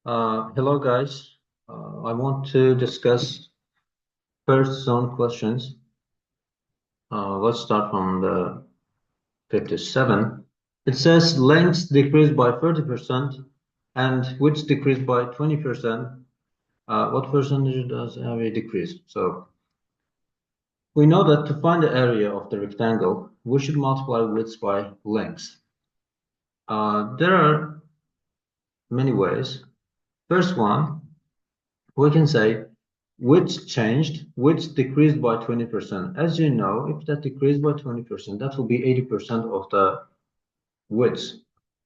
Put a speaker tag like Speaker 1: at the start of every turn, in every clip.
Speaker 1: Hello guys. I want to discuss first zone questions. Let's start from the 57. It says lengths decreased by 30% and width decreased by 20%. What percentage does area decrease? So we know that to find the area of the rectangle, we should multiply width by length. There are many ways. First one, we can say width changed, width decreased by 20%. As you know, if that decreased by 20%, that will be 80% of the width,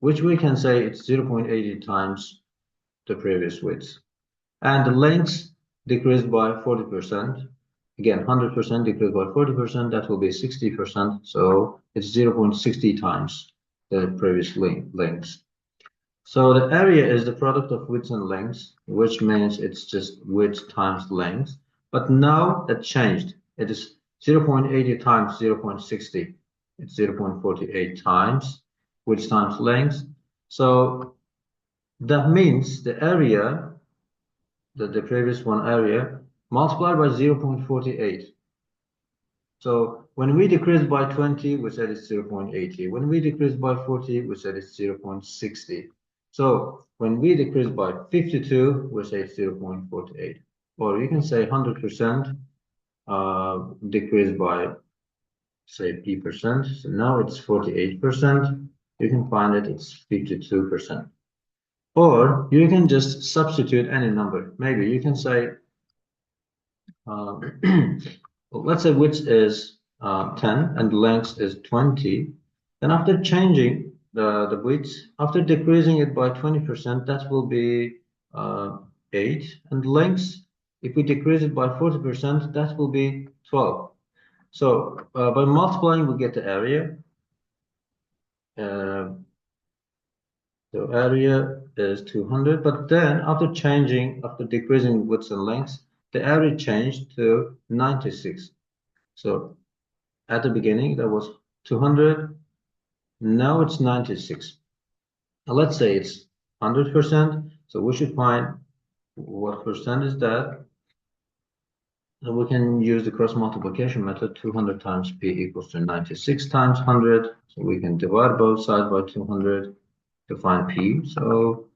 Speaker 1: which we can say it's 0.80 times the previous width. And the length decreased by 40%. Again, 100% decreased by 40%, that will be 60%. So it's 0.60 times the previous length. So the area is the product of width and length, which means it's just width times length. But now that changed. It is 0.80 times 0.60. It's 0.48 times width times length. So that means the area, the previous one area, multiplied by 0.48. So when we decrease by 20, we said it's 0.80. When we decrease by 40, we said it's 0.60. So when we decrease by 52, we say 0.48. Or you can say 100% decrease by, say, p%. So now it's 48%. You can find it, it's 52%. Or you can just substitute any number. Maybe you can say, let's say width is 10 and length is 20. Then after changing the width, after decreasing it by 20%, that will be 8. And length, if we decrease it by 40%, that will be 12. So by multiplying, we get the area. So area is 200, but then after decreasing width and length, the area changed to 96. So at the beginning, that was 200. Now it's 96. Now let's say it's 100%. So we should find what percent is that. So we can use the cross multiplication method. 200 times p equals to 96 times 100. So we can divide both sides by 200 to find p. So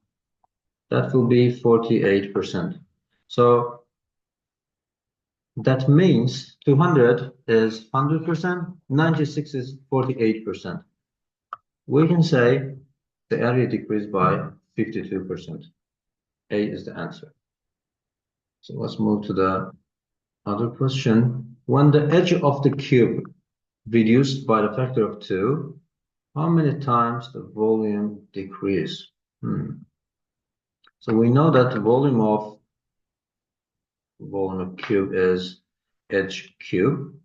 Speaker 1: that will be 48%. So that means 200 is 100%, 96 is 48%. We can say the area decreased by 52%. A is the answer. So let's move to the other question. When the edge of the cube reduced by the factor of 2, how many times the volume decrease? So we know that the volume of cube is edge cube.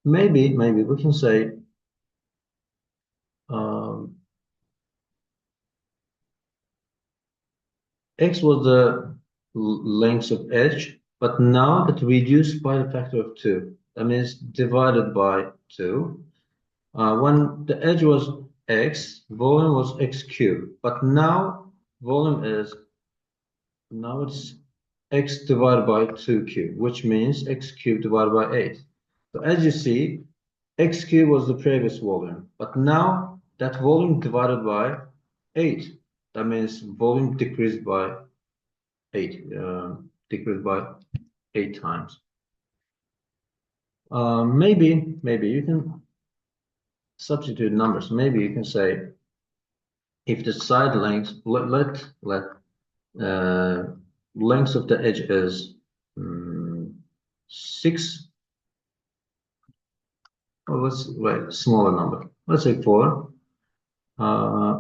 Speaker 1: Maybe we can say x was the length of edge, but now it reduced by the factor of 2. That means divided by 2. When the edge was x, volume was x cubed, but now volume is, now it's x divided by 2 cubed, which means x cubed divided by 8. So as you see, x cubed was the previous volume, but now that volume divided by 8. That means volume decreased by 8, decreased by 8 times. Maybe you can substitute numbers. Maybe you can say if the side length, length of the edge is 6. Well, let's write a smaller number. Let's say 4.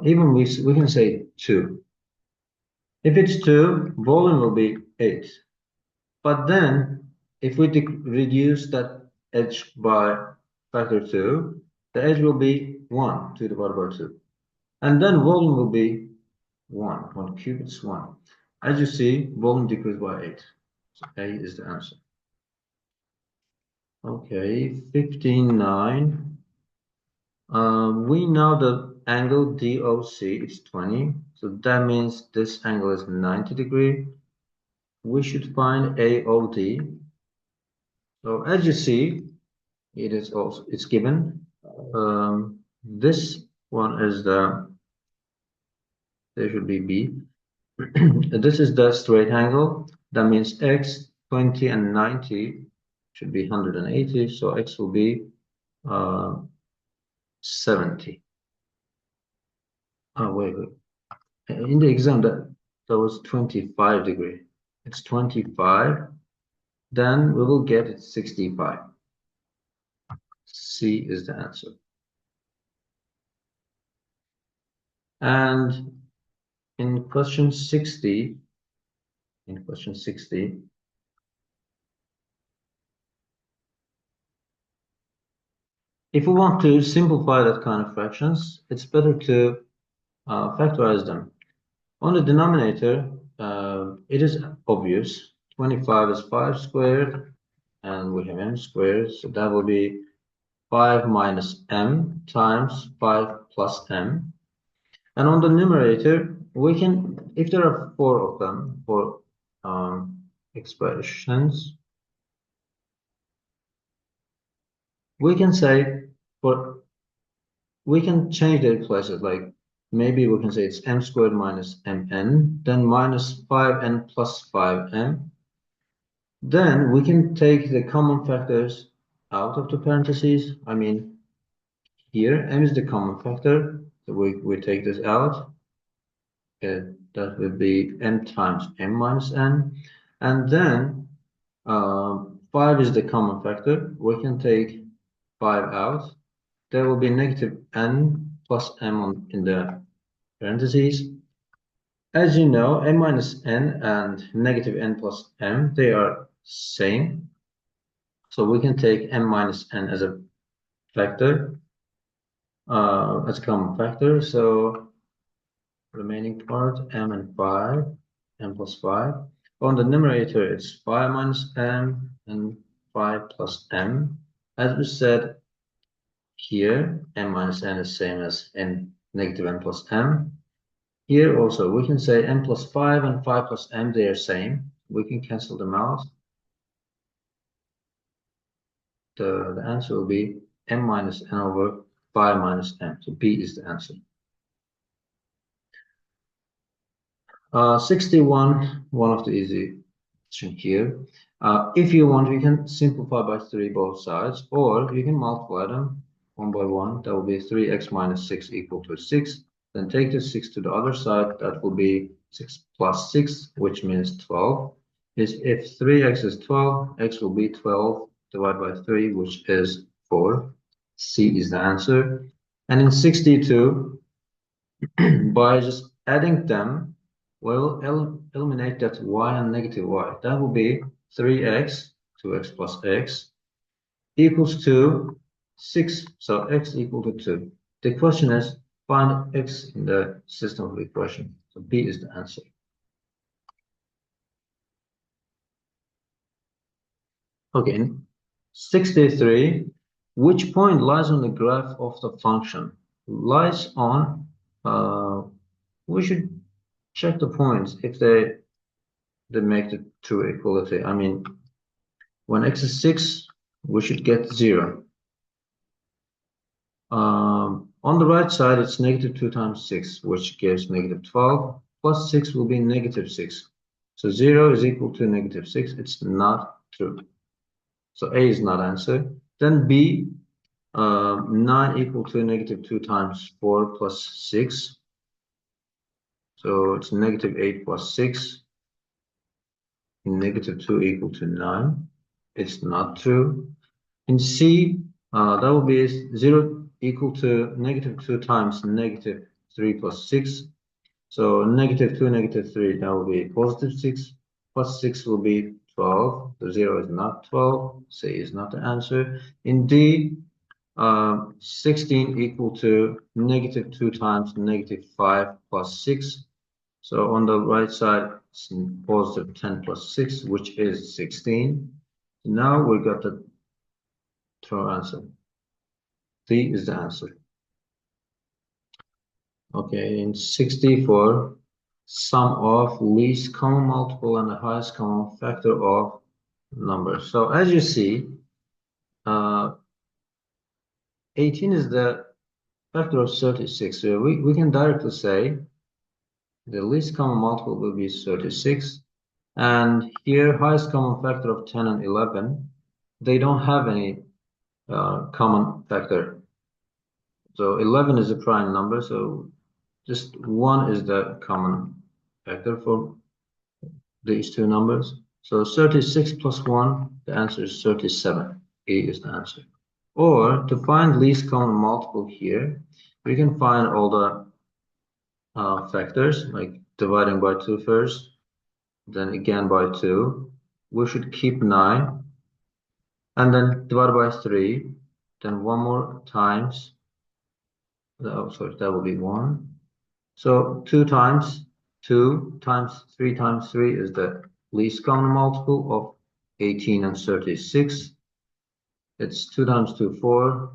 Speaker 1: Even we can say 2. If it's 2, volume will be 8. But then, if we reduce that edge by factor 2, the edge will be 1, 2 divided by 2. And then volume will be 1. 1 cubed is 1. As you see, volume decreased by 8. So A is the answer. Okay, 59. We know that angle DOC is 20, so that means this angle is 90 degrees. We should find AOD. So as you see, it's given. This one is there should be B. This is the straight angle. That means X, 20 and 90 should be 180. So X will be 70. Oh, wait. In the exam, that was 25 degree. It's 25. Then we will get it 65. C is the answer. And in question 60, if we want to simplify that kind of fractions, it's better to factorize them. On the denominator, it is obvious. 25 is 5 squared, and we have m squared, so that will be 5 minus m times 5 plus m. And on the numerator, we can, if there are 4 of them, for expressions, we can say, we can change their places, like maybe we can say it's m squared minus mn, then minus 5n plus 5m. Then we can take the common factors out of the parentheses. I mean, here m is the common factor, so we take this out. That would be m times m minus n. And then 5 is the common factor. We can take 5 out. There will be negative n plus m in the parentheses. As you know, m minus n and negative n plus m, they are same. So we can take m minus n as a factor, as a common factor. So remaining part, m and 5, m plus 5. On the numerator, it's 5 minus m and 5 plus m. As we said here, m minus n is same as n negative n plus m. Here also, we can say m plus 5 and 5 plus m, they are same. We can cancel them out. The answer will be m minus n over 5 minus m. So B is the answer. 61, one of the easy question here. If you want, you can simplify by 3 both sides, or you can multiply them 1 by 1. That will be 3x minus 6 equal to 6. Then take the 6 to the other side. That will be 6 plus 6, which means 12. If 3x is 12, x will be 12 divided by 3, which is 4. C is the answer. And in 62, by just adding them, we'll eliminate that y and negative y. That will be 3x, 2x plus x, equals to 6. So x equal to 2. The question is, find x in the system of equation. So B is the answer. Okay, in 63, which point lies on the graph of the function? Lies on, we should check the points if they make the true equality. I mean, when x is 6, we should get 0. On the right side, it's negative 2 times 6, which gives negative 12, plus 6 will be negative 6. So 0 is equal to negative 6. It's not true. So A is not answer. Then B, 9 equal to negative 2 times 4 plus 6. So it's negative 8 plus 6. Negative 2 equal to 9. It's not true. In C, that will be 0 equal to negative 2 times negative 3 plus 6. So negative 2, negative 3, that will be positive 6. Plus 6 will be 12. The 0 is not 12. C is not the answer. In D, 16 equal to negative 2 times negative 5 plus 6. So on the right side, it's positive 10 plus 6, which is 16. Now we got the true answer. D is the answer. Okay, in 64, sum of least common multiple and the highest common factor of numbers. So as you see, 18 is the factor of 36. So we can directly say the least common multiple will be 36. And here, highest common factor of 10 and 11, they don't have any common factor. So 11 is a prime number, so just 1 is the common factor for these two numbers. So 36 plus 1, the answer is 37. A is the answer. Or to find least common multiple here, we can find all the factors, like dividing by 2 first, then again by 2. We should keep 9, and then divide by 3, then one more times. Oh, sorry, that will be 1. So 2 times 2 times 3 times 3 is the least common multiple of 18 and 36. It's 2 times 2, 4.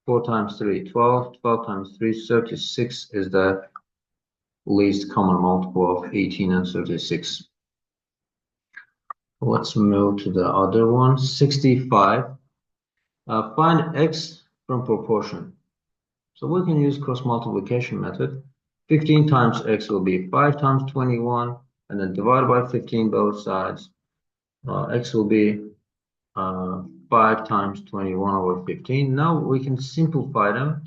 Speaker 1: 4 times 3, 12. 12 times 3, 36 is the least common multiple of 18 and 36. Let's move to the other one. 65. Find x from proportion. So we can use cross multiplication method. 15 times x will be 5 times 21, and then divide by 15 both sides. X will be 5 times 21 over 15. Now we can simplify them.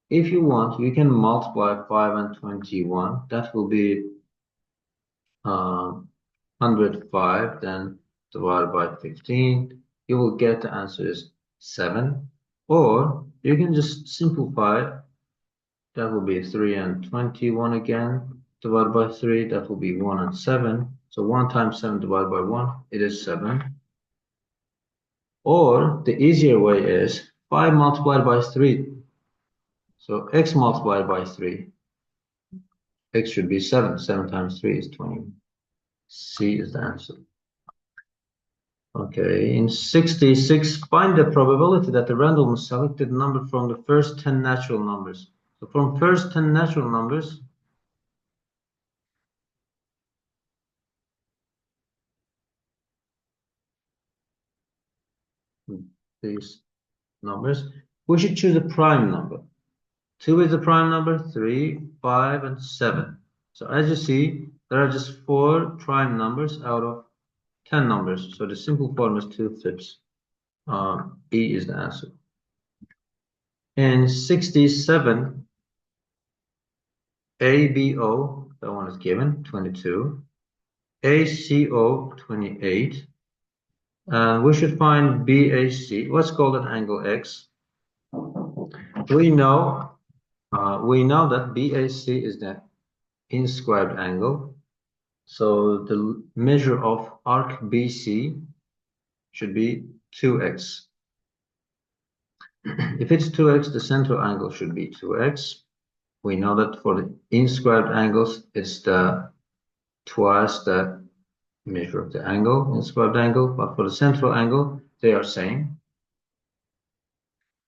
Speaker 1: If you want, you can multiply 5 and 21. That will be 105, then divide by 15. You will get the answer is 7. Or you can just simplify. That will be 3 and 21 again. Divided by 3, that will be 1 and 7. So 1 times 7 divided by 1, it is 7. Or the easier way is 5 multiplied by 3. So x multiplied by 3. X should be 7. 7 times 3 is 20. C is the answer. Okay, in 66, find the probability that the randomly selected number from the first 10 natural numbers. So from first 10 natural numbers, these numbers, we should choose a prime number. 2 is the prime number, 3, 5, and 7. So as you see, there are just 4 prime numbers out of 10 numbers. So the simple form is 2/5. E is the answer. In 67, ABO, that one is given, 22. ACO, 28. And we should find BAC. Let's call that angle X. We know that BAC is the inscribed angle. So the measure of arc BC should be 2x. If it's 2x, the central angle should be 2x. We know that for the inscribed angles, it's the twice the measure of the angle, inscribed angle, but for the central angle, they are same.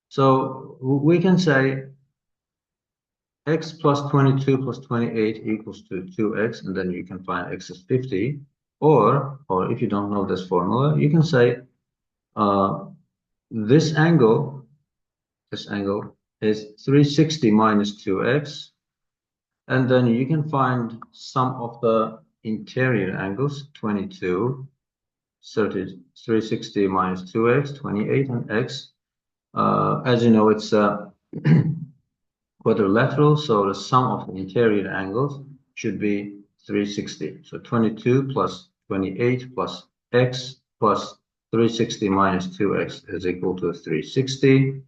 Speaker 1: So we can say x plus 22 plus 28 equals to 2x, and then you can find x is 50. Or if you don't know this formula, you can say this angle is 360 minus 2x, and then you can find some of the interior angles, 22, 30, 360 minus 2x, 28, and x. As you know, it's quadrilateral, so the sum of the interior angles should be 360. So 22 plus 28 plus x plus 360 minus 2x is equal to 360.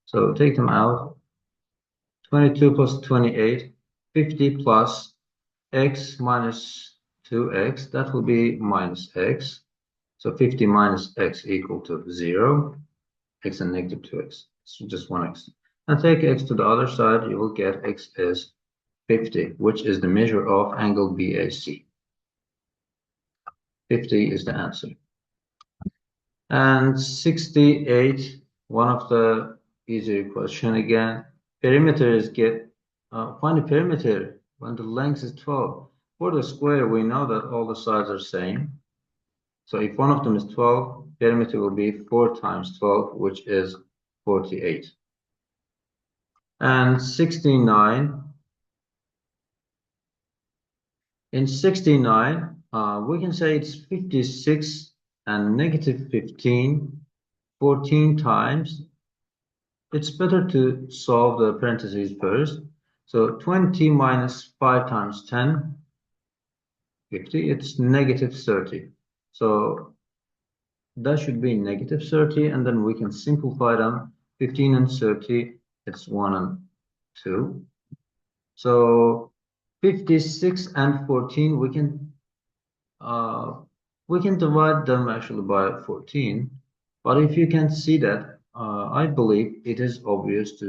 Speaker 1: So take them out. 22 plus 28, 50 plus x minus 2x, that will be minus x. So 50 minus x equal to 0, x and negative 2x. So just 1x. And take x to the other side, you will get x is 50, which is the measure of angle BAC. 50 is the answer. And 68, one of the easier question again. Perimeter is Find the perimeter when the length is 12. For the square, we know that all the sides are same. So if one of them is 12, perimeter will be 4 times 12, which is 48. And 69. In 69, we can say it's 56 and negative 15, 14 times. It's better to solve the parentheses first. So 20 minus 5 times 10, 50, it's negative 30. So that should be negative 30, and then we can simplify them. 15 and 30, it's 1 and 2. So 56 and 14, we can divide them actually by 14. But if you can see that, I believe it is obvious.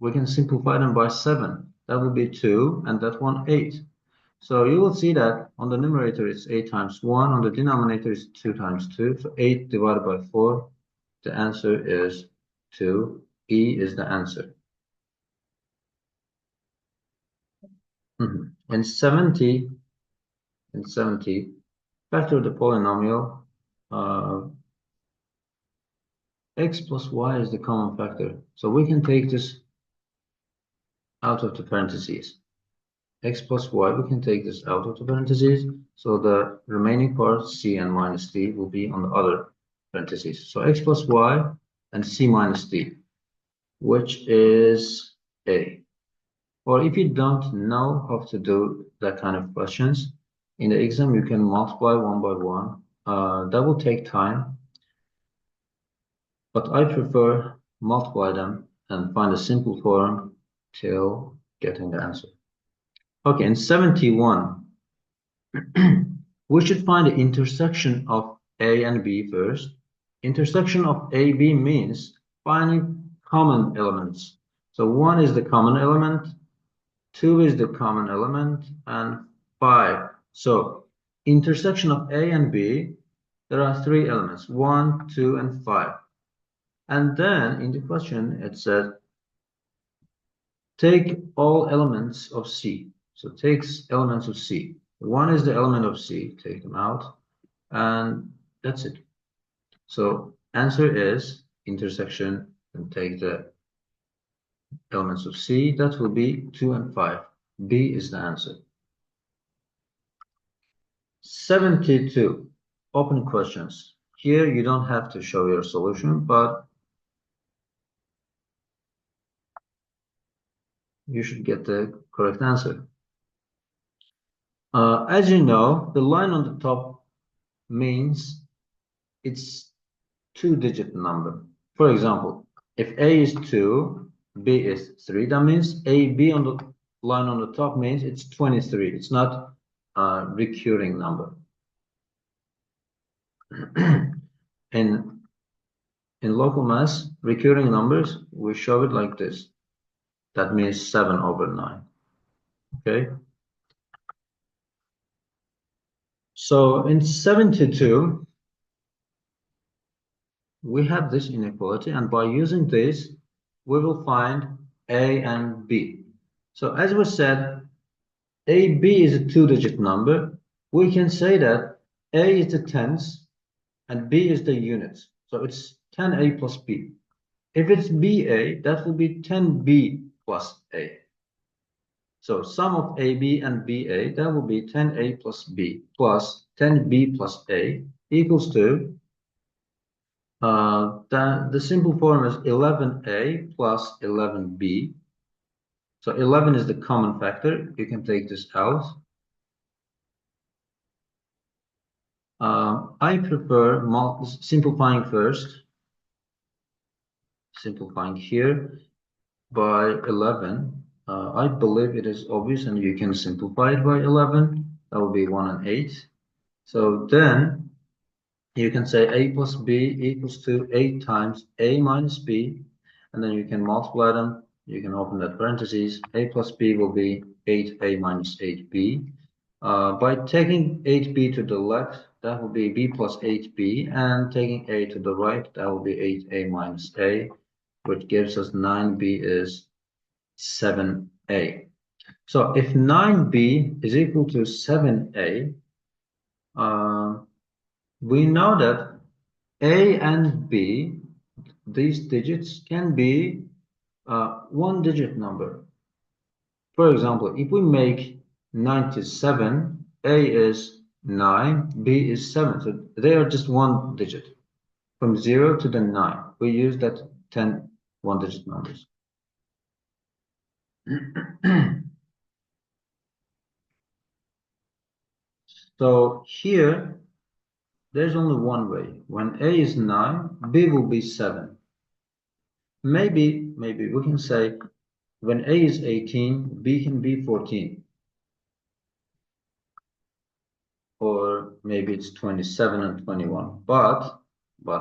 Speaker 1: We can simplify them by 7. That will be 2, and that one 8. So you will see that on the numerator it's 8 times 1, on the denominator is 2 times 2. So 8 divided by 4, the answer is 2. E is the answer. In 70, factor the polynomial. X plus y is the common factor. So we can take this out of the parentheses. X plus y, we can take this out of the parentheses. So the remaining part, c and minus d, will be on the other parentheses. So x plus y and c minus d, which is a. Or if you don't know how to do that kind of questions, in the exam you can multiply one by one. That will take time, but I prefer multiply them and find a simple form till getting the answer. Okay, in 71, we should find the intersection of A and B first. Intersection of A, B means finding common elements. So 1 is the common element, 2 is the common element, and 5. So intersection of A and B, there are 3 elements, 1, 2, and 5. And then in the question, it said, take all elements of C. So takes elements of C. 1 is the element of C, take them out, and that's it. So answer is intersection, and take the elements of C. That will be 2 and 5. B is the answer. 72, open questions. Here you don't have to show your solution, but you should get the correct answer. As you know, the line on the top means it's 2-digit number. For example, if A is 2, B is 3, that means AB on the line on the top means it's 23. It's not a recurring number. In local mass, recurring numbers, we show it like this. That means 7 over 9. Okay. So in 72, we have this inequality, and by using this, we will find A and B. So as we said, AB is a 2-digit number. We can say that A is the tens and B is the units. So it's 10A plus B. If it's BA, that will be 10B plus A. So sum of AB and BA, that will be 10A plus B plus 10B plus A equals to, the simple form is 11A plus 11B. So 11 is the common factor. You can take this out. I prefer simplifying first. Simplifying here by 11. I believe it is obvious, and you can simplify it by 11. That will be 1 and 8. So then you can say A plus B equals to 8 times A minus B, and then you can multiply them. You can open that parentheses. A plus B will be 8A minus 8B. By taking 8B to the left, that will be B plus 8B, and taking A to the right, that will be 8A minus A. which gives us 9b is 7a. So if 9b is equal to 7a, we know that a and b, these digits can be one-digit number. For example, if we make 97, a is 9, b is 7. So they are just one digit. From 0 to the 9, we use that 10 one-digit numbers. So here, there's only one way. When a is 9, b will be 7. Maybe we can say when a is 18, b can be 14. Or maybe it's 27 and 21. But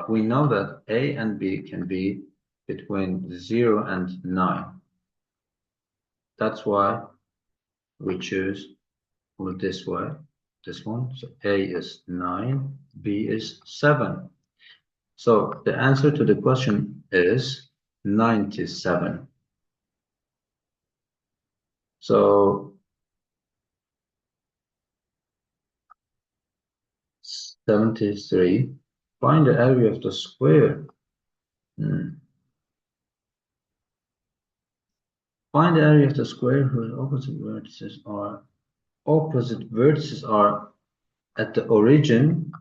Speaker 1: we know that a and b can be between 0 and 9. That's why we choose this way. This one. So a is 9, b is 7. So the answer to the question is 97. So 73. Find the area of the square. Find the area of the square whose opposite vertices are at the origin,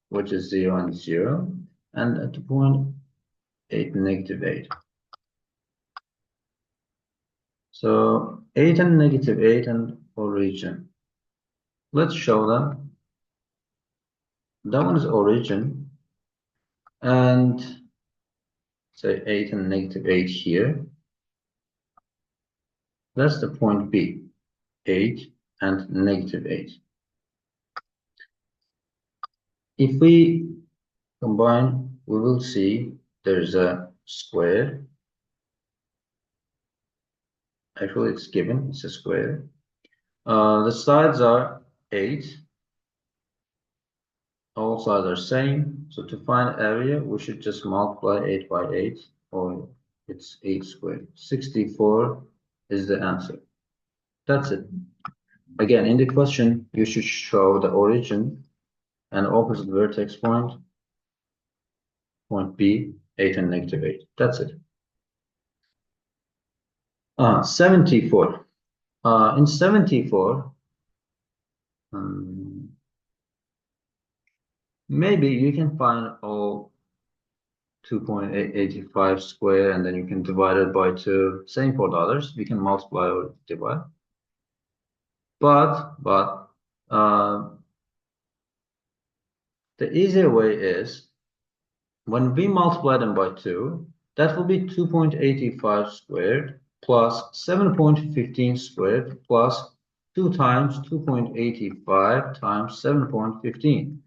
Speaker 1: which is 0 and 0, and at the point 8, -8. So 8 and -8 and origin. Let's show them. That one is origin, and say 8 and -8 here. That's the point B, 8 and -8. If we combine, we will see there's a square. Actually, it's given, it's a square. The sides are 8. All sides are same. So to find area, we should just multiply 8 by 8, or it's 8 squared. 64 is the answer. That's it. Again, in the question, you should show the origin and opposite vertex point B, 8 and -8. That's it. 74. In 74, maybe you can find all 2.885 square, and then you can divide it by 2. Same for the others. We can multiply or divide. But the easier way is when we multiply them by 2, that will be 2.85 squared plus 7.15 squared plus 2 times 2.85 times 7.15.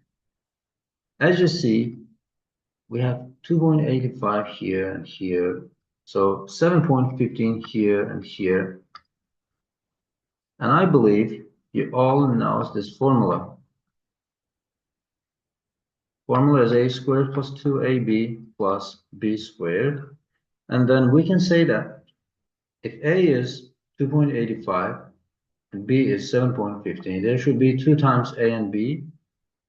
Speaker 1: As you see, we have 2.85 here and here. So 7.15 here and here. And I believe you all know this formula. Formula is a squared plus 2ab plus b squared. And then we can say that if a is 2.85 and b is 7.15, there should be 2 times a and b.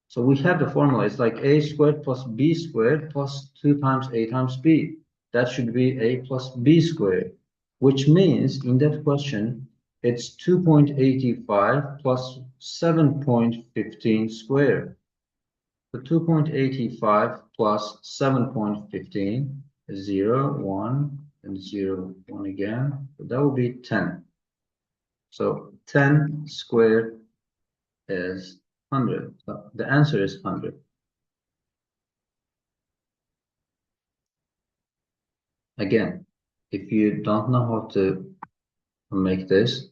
Speaker 1: So we have the formula. It's like a squared plus b squared plus 2 times a times b. That should be a plus b squared, which means in that question, it's 2.85 plus 7.15 squared. So 2.85 plus 7.15 is 0, 1, and 0, 1 again. So that will be 10. So 10 squared is 100. So the answer is 100. Again, if you don't know how to make this,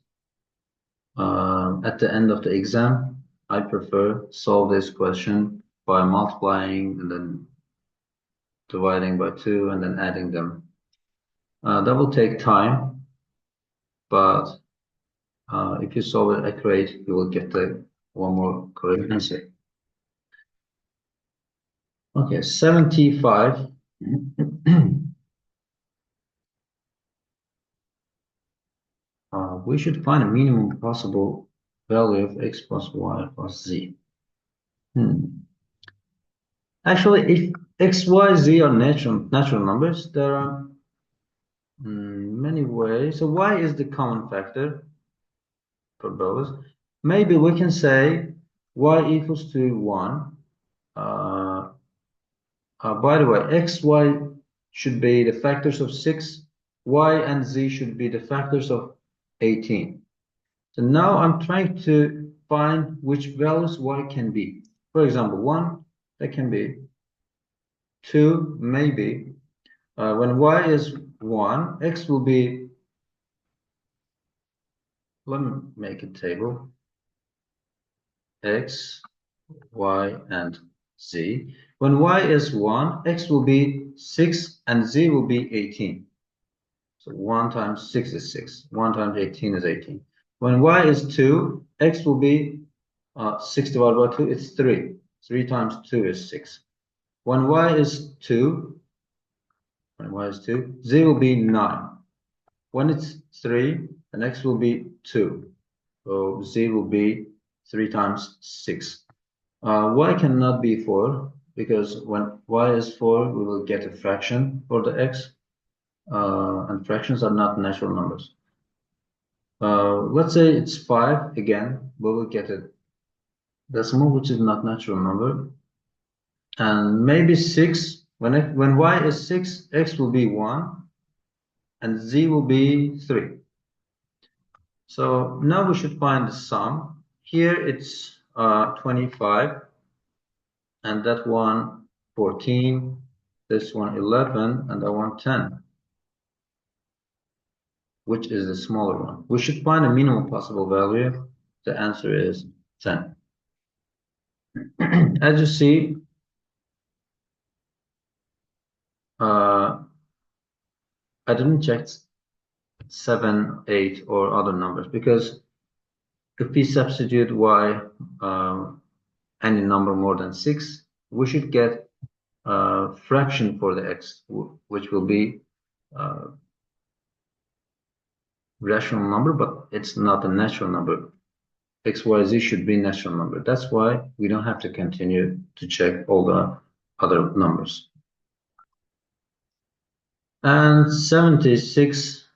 Speaker 1: at the end of the exam, I prefer solve this question by multiplying and then dividing by 2 and then adding them. That will take time, but if you solve it accurate, you will get the one more correct answer. Okay, 75. we should find a minimum possible value of x plus y plus z. Actually, if x, y, z are natural numbers, there are many ways. So y is the common factor for those. Maybe we can say y equals to 1. By the way, x, y should be the factors of 6. Y and z should be the factors of 18. So now I'm trying to find which values y can be. For example, 1, that can be 2, maybe. When y is 1, x will be, let me make a table, x, y, and z. When y is 1, x will be 6 and z will be 18. So 1 times 6 is 6. 1 times 18 is 18. When y is 2, x will be 6 divided by 2, it's 3. 3 times 2 is 6. When y is 2, z will be 9. When it's 3, then x will be 2. So z will be 3 times 6. Y cannot be 4, because when y is 4, we will get a fraction for the x. And fractions are not natural numbers. Let's say it's 5 again, we will get a decimal which is not natural number. And maybe 6, when y is 6, x will be 1 and z will be 3. So now we should find the sum. Here it's 25, and that one 14, this one 11, and that one 10. Which is the smaller one? We should find a minimum possible value. The answer is 10. As you see, I didn't check 7, 8, or other numbers, because if we substitute y any number more than 6, we should get a fraction for the x, which will be rational number, but it's not a natural number. X, Y, Z should be natural number. That's why we don't have to continue to check all the other numbers. And 76,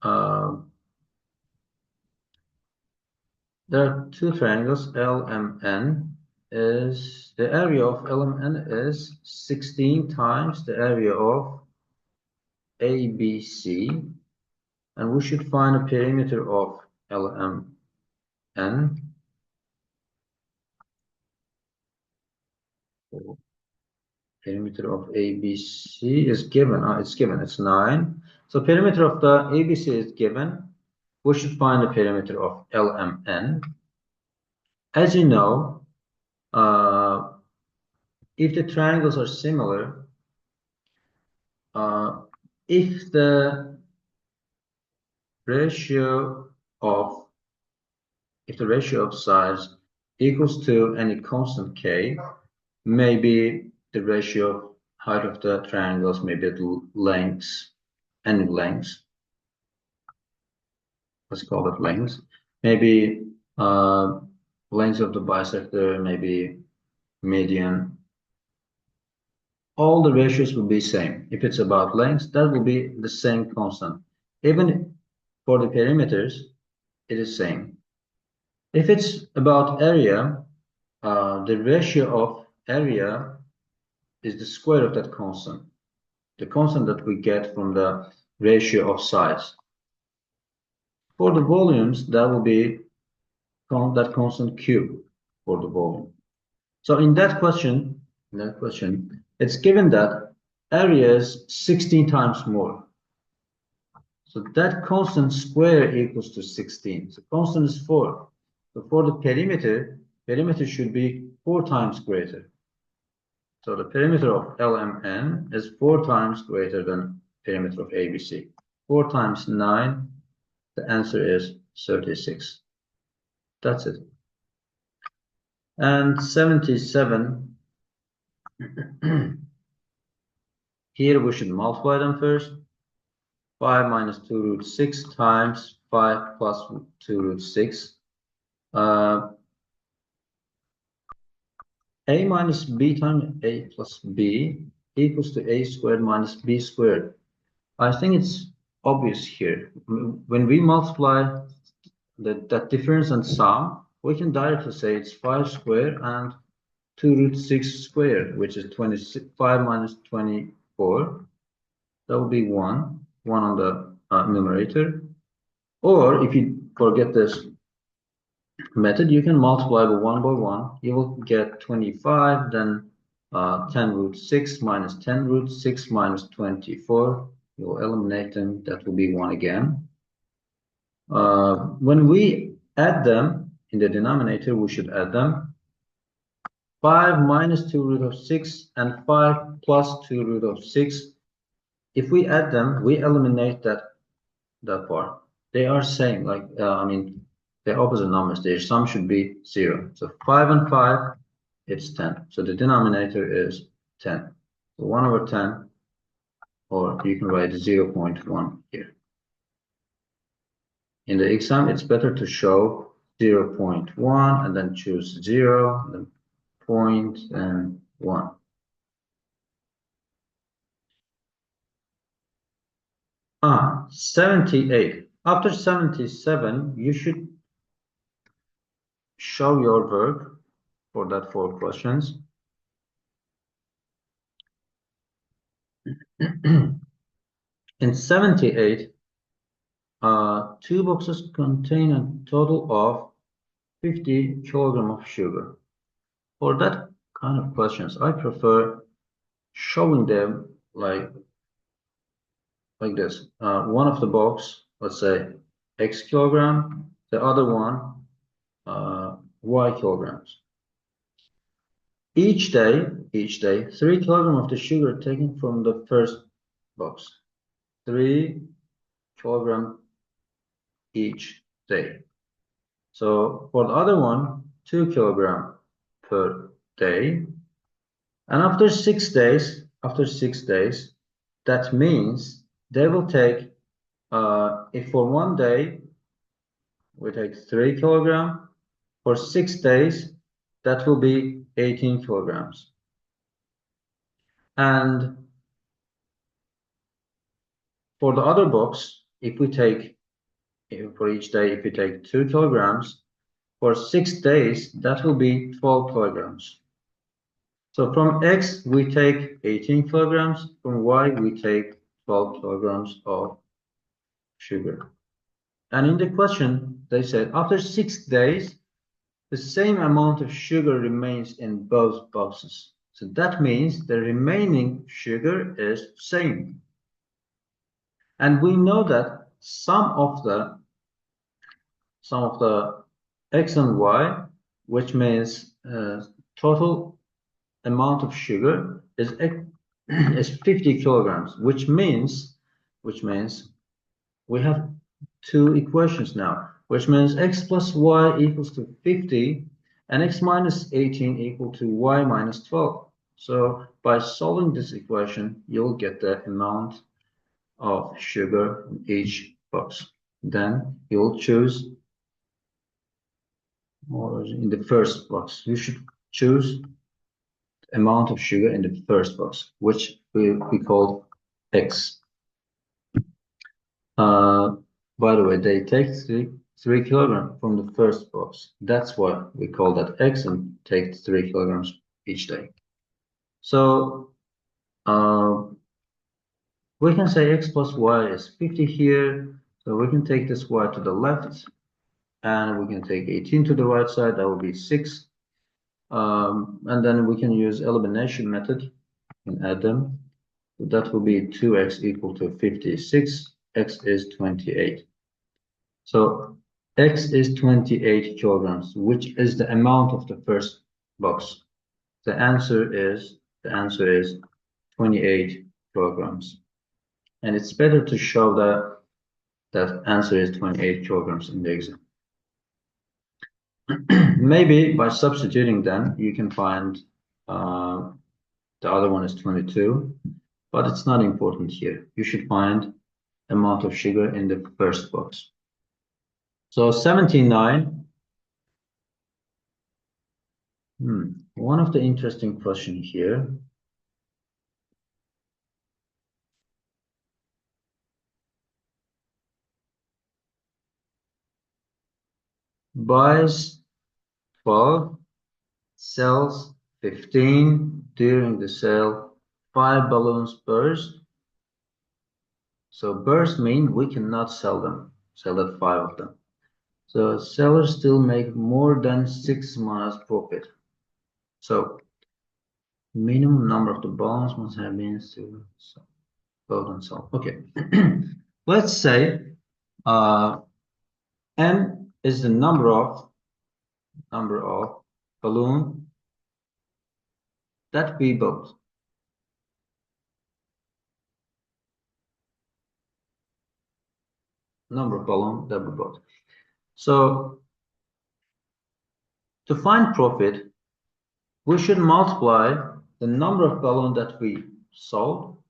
Speaker 1: there are two triangles, LMN. Is the area of LMN is 16 times the area of ABC, and we should find a perimeter of LMN. Perimeter of ABC is given. It's given. It's 9. So perimeter of the ABC is given. We should find the perimeter of LMN. As you know, if the triangles are similar, if the ratio of sides equals to any constant k, maybe the ratio of height of the triangles, maybe the lengths, any lengths, let's call it lengths, maybe length of the bisector, maybe median. All the ratios will be same. If it's about lengths, that will be the same constant. Even for the perimeters, it is same. If it's about area, the ratio of area is the square of that constant. The constant that we get from the ratio of sides. For the volumes, that will be that constant Q for the volume. So in that question, it's given that area is 16 times more. So that constant square equals to 16. So constant is 4. So for the perimeter should be 4 times greater. So the perimeter of LMN is 4 times greater than perimeter of ABC. 4 times 9, the answer is 36. That's it. And 77, here we should multiply them first. 5 minus 2 root 6 times 5 plus 2 root 6. A minus b times a plus b equals to a squared minus b squared. I think it's obvious here. When we multiply that difference and sum, we can directly say it's 5 squared and 2 root 6 squared, which is 25 minus 24. That would be 1 on the numerator. Or if you forget this method, you can multiply by 1 by 1. You will get 25, then 10 root 6 minus 10 root 6 minus 24. You will eliminate them. That will be 1 again. When we add them in the denominator, we should add them. 5 minus 2 root of 6 and 5 plus 2 root of 6. If we add them, we eliminate that part. They are same, like they're opposite numbers. Their sum should be 0. So 5 and 5, it's 10. So the denominator is 10. So 1 over 10, or you can write 0.1 here. In the exam, it's better to show 0.1 and then choose 0, and then point and 1. Ah, 78. After 77, you should show your work for that 4 questions. In 78, 2 boxes contain a total of 50 kilogram of sugar. For that kind of questions, I prefer showing them like this. One of the box, let's say X kilogram, the other one Y kilograms. Each day, 3 kilogram of the sugar taken from the first box. 3 kilogram each day. So for the other one, 2 kilogram per day. And after 6 days, that means they will take, if for 1 day, we take 3 kilogram, for 6 days, that will be 18 kilograms. And for the other box, if we take, for each day, if we take 2 kilograms, for 6 days, that will be 12 kilograms. So from X, we take 18 kilograms. From Y, we take 12 kilograms of sugar. And in the question, they said after 6 days, the same amount of sugar remains in both boxes. So that means the remaining sugar is same. And we know that sum of the X and Y, which means total amount of sugar is 50 kilograms, which means we have 2 equations now, which means X plus Y equals to 50 and X minus 18 equal to Y minus 12. So by solving this equation, you'll get the amount of sugar in each box. Then you'll choose, or in the first box, you should choose amount of sugar in the first box, which we call X. By the way, they take 3 kilograms from the first box. That's why we call that X and take 3 kilograms each day. So we can say X plus Y is 50 here. So we can take this Y to the left and we can take 18 to the right side. That will be 6. And then we can use elimination method and add them. So that will be 2x equal to 56. X is 28. So X is 28 kilograms, which is the amount of the first box. The answer is 28 kilograms. And it's better to show that answer is 28 kilograms in the exam. Maybe by substituting them, you can find the other one is 22, but it's not important here. You should find amount of sugar in the first box. So 79. One of the interesting question here. Buys 12, sells 15. During the sale, 5 balloons burst. So burst means we cannot sell that 5 of them. So sellers still make more than 6 months profit. So minimum number of the balloons must have been still sold and sold. Okay. Let's say n is the number of balloon that we bought. Number of balloon that we bought. So to find profit, we should multiply the number of balloons that we sold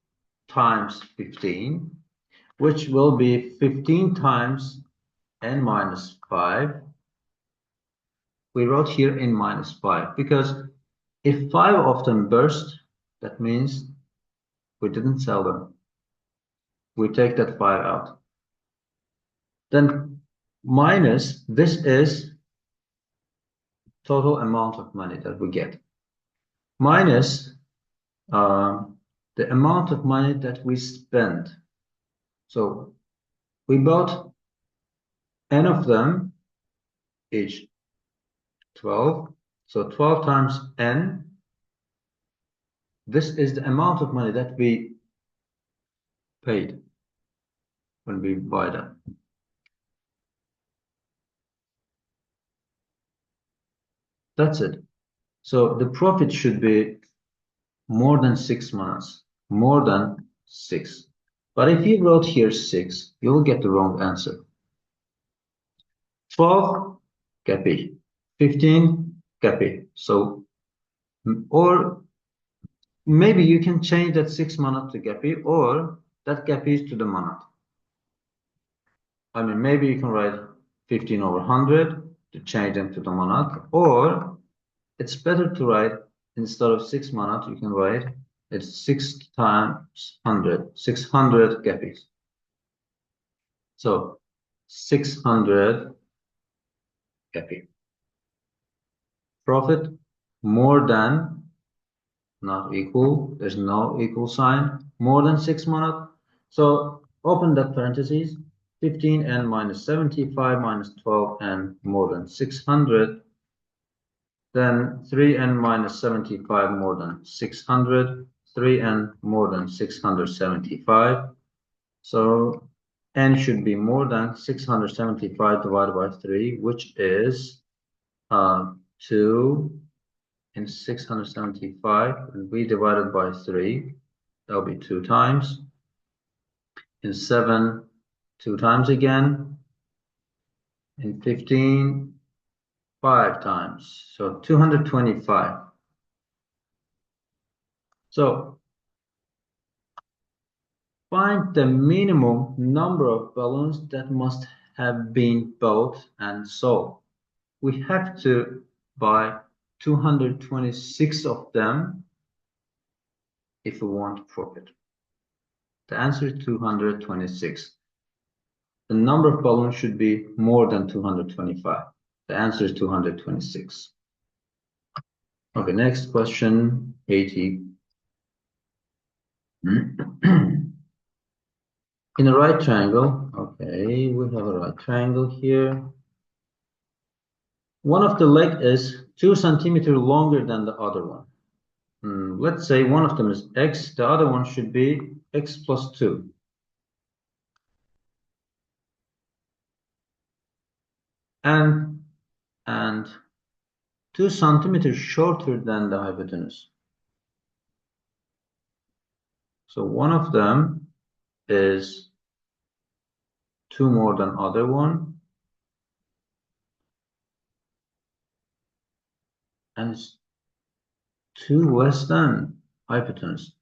Speaker 1: times 15, which will be 15 times n minus 5. We wrote here n minus 5 because if 5 of them burst, that means we didn't sell them. We take that 5 out. Then minus, this is total amount of money that we get. Minus the amount of money that we spend. So we bought n of them, each 12. So 12 times n. This is the amount of money that we paid when we buy them. That's it. So the profit should be more than 6 months, more than 6. But if you wrote here 6, you will get the wrong answer. 12 capi, 15 capi. So, or maybe you can change that 6 manat to capi, or that capi is to the manat. I mean, maybe you can write 15 over 100 to change them to the manat, or it's better to write, instead of 6 manat, you can write it's 6 times 100, 600 capis. So 600 capi. Profit more than, not equal, there's no equal sign, more than 6 manat. So open that parentheses, 15 n minus 75 minus 12 n more than 600. Then 3n minus 75 more than 600, 3n more than 675. So n should be more than 675 divided by 3, which is 2 in 675, and we divided by 3, that'll be 2 times. In 7, 2 times again. In 15, 5 times, so 225. So find the minimum number of balloons that must have been bought and sold. We have to buy 226 of them if we want profit. The answer is 226. The number of balloons should be more than 225. The answer is 226. Okay, next question, 80. In a right triangle, okay, we have a right triangle here. One of the leg is 2 centimeters longer than the other one. Let's say one of them is x, the other one should be x plus 2. And 2 centimeters shorter than the hypotenuse. So one of them is 2 more than other one. And it's 2 less than hypotenuse.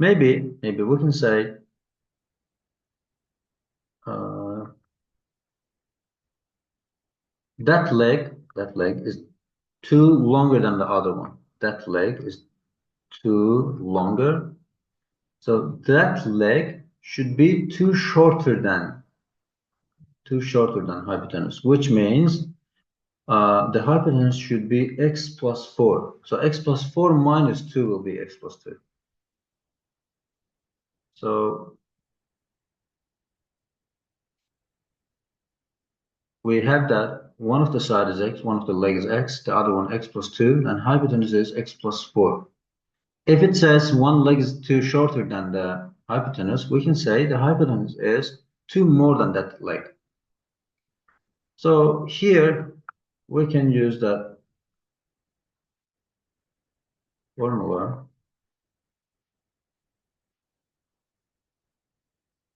Speaker 1: maybe we can say uh, that leg is too longer than the other one. That leg is too longer. So that leg should be too shorter than hypotenuse, which means the hypotenuse should be x plus 4. So x plus 4 minus 2 will be x plus 2. So we have that one of the side is x, one of the leg is x, the other one x plus 2, and hypotenuse is x plus 4. If it says one leg is too shorter than the hypotenuse, we can say the hypotenuse is 2 more than that leg. So here we can use that formula.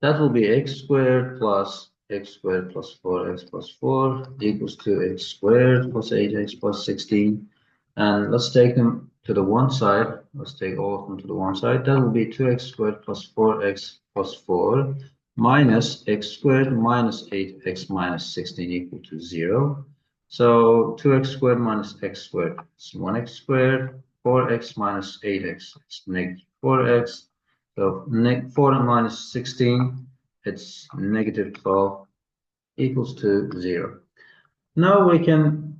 Speaker 1: That will be x squared plus x squared plus 4x plus 4 equals to x squared plus 8x plus 16. And let's take them to the one side. Let's take all of them to the one side. That will be 2x squared plus 4x plus 4 minus x squared minus 8x minus 16 equal to 0. So 2x squared minus x squared is 1x squared. 4x minus 8x is negative 4x. So 4 minus 16, it's negative 12 equals to 0. Now we can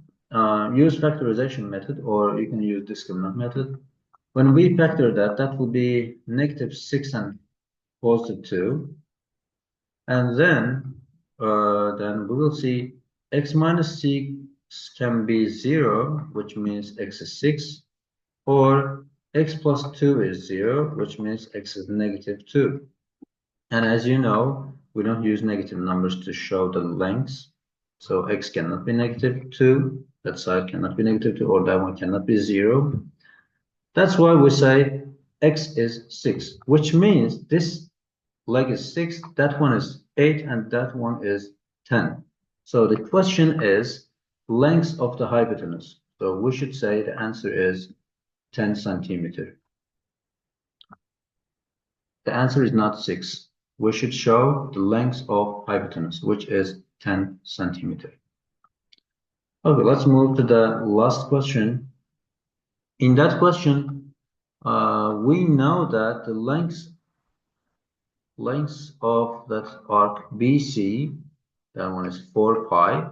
Speaker 1: use factorization method, or you can use discriminant method. When we factor that, that will be negative 6 and positive 2. And then we will see x minus 6 can be 0, which means x is 6. Or x plus 2 is 0, which means x is negative 2. And as you know, we don't use negative numbers to show the lengths. So x cannot be negative 2, that side cannot be negative 2, or that one cannot be 0. That's why we say x is 6, which means this leg is 6, that one is 8, and that one is 10. So the question is length of the hypotenuse. So we should say the answer is 10 centimeter. The answer is not 6. We should show the length of hypotenuse, which is 10 centimeter. Okay, let's move to the last question. In that question, we know that the length of that arc BC, that one is 4 pi.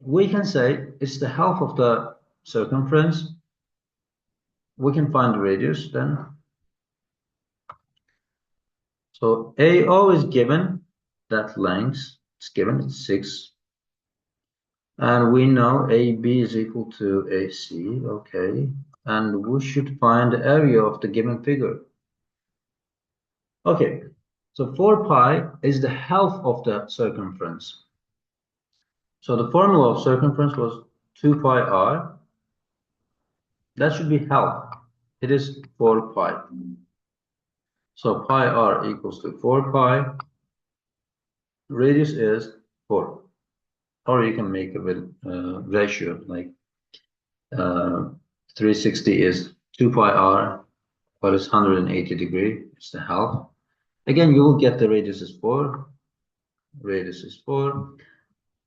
Speaker 1: We can say it's the half of the circumference. We can find the radius then. So AO is given, that length is given, it's 6. And we know AB is equal to AC, okay. And we should find the area of the given figure. Okay, so 4 pi is the half of the circumference. So the formula of circumference was 2 pi r. That should be half. It is 4 pi. So pi r equals to 4 pi. Radius is 4. Or you can make a ratio like 360 is 2 pi r, but it's 180 degree. It's the half. Again, you will get the radius is 4. Radius is 4.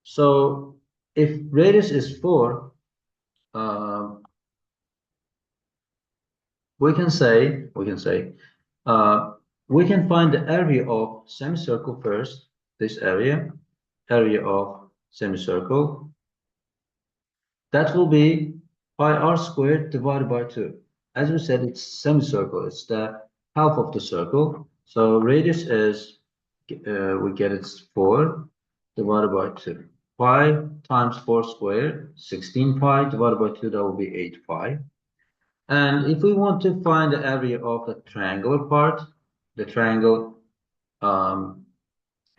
Speaker 1: So if radius is 4, we can find the area of semicircle first. This area of semicircle. That will be pi r squared divided by 2. As we said, it's semicircle. It's the half of the circle. So radius is, we get it's 4 divided by 2. Pi times 4 squared, 16 pi divided by 2, that will be 8 pi. And if we want to find the area of the triangular part, the triangle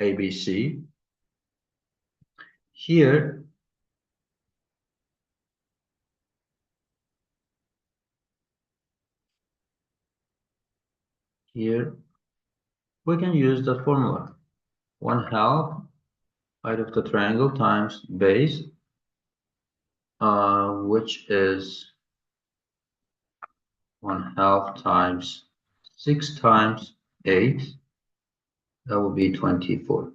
Speaker 1: ABC, here we can use the formula. 1/2 height of the triangle times base, which is 1/2 times 6 times 8, that will be 24.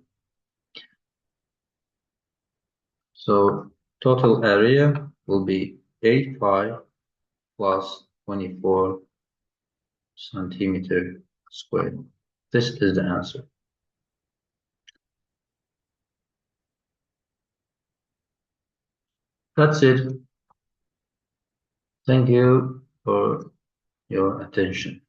Speaker 1: So total area will be 8 pi plus 24 centimeter squared. This is the answer. That's it. Thank you for your attention.